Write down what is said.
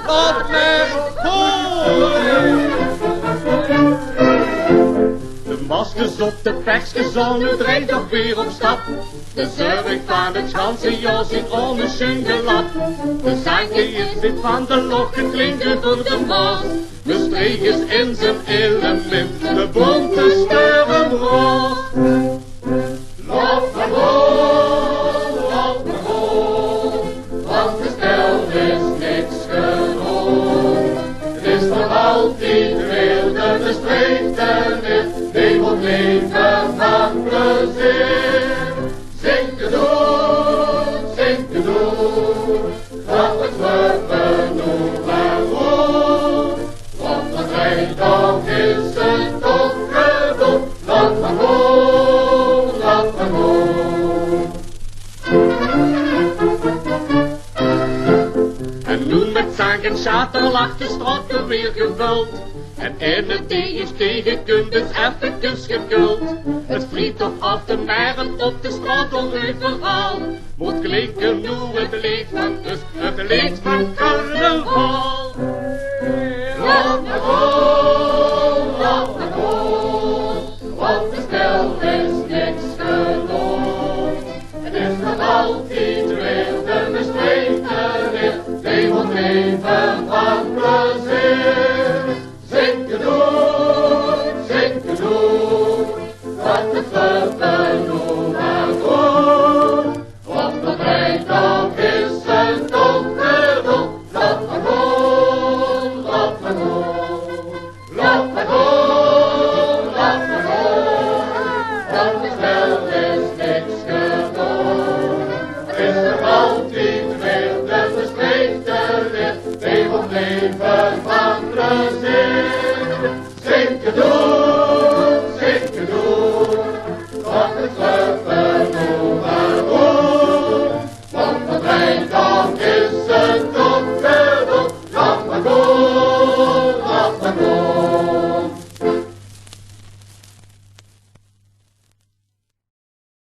Wat met de maskers op de perskenzone drijft nog weer op stap. De zurk van het ganse jas zit onder zijn gelap. De zaakje is dit van de lok geklinken voor de maas. De streek is in zijn element, de bonte sterren roos. Laat maar go, want de stel is niks gewoon. Het is nog altijd wilde, de streek er niet, die moet leven van plezier. Zing het door, dat het leven nog maar goed. Want de vrijdag is het toch gedaan, laat maar go, laat maar go. En nu met zang en schater lag de straat weer gevuld. En in het thee is tegenkundig even gekult. Het vliegt op af de meren op de straat overal. Moet klinken nu het lied van dus het lied van carnaval. Laat maar go, want de stel is niks gewoon. Het is nog altijd wild en de streek er niet, die moet leven van plezier. Zing het door, dat het leven nog maar goed. Want de vrijdag is het toch gedaan, laat maar go, laat maar go. Laat maar go, laat maar go, want de spel is niks gedaan. Het is nog altijd wild en de streek er niet, die moet leven van plezier. Zing het door, dat het leven nog maar goed. Want de vrijdag is het toch gedaan, laat maar go, laat maar go.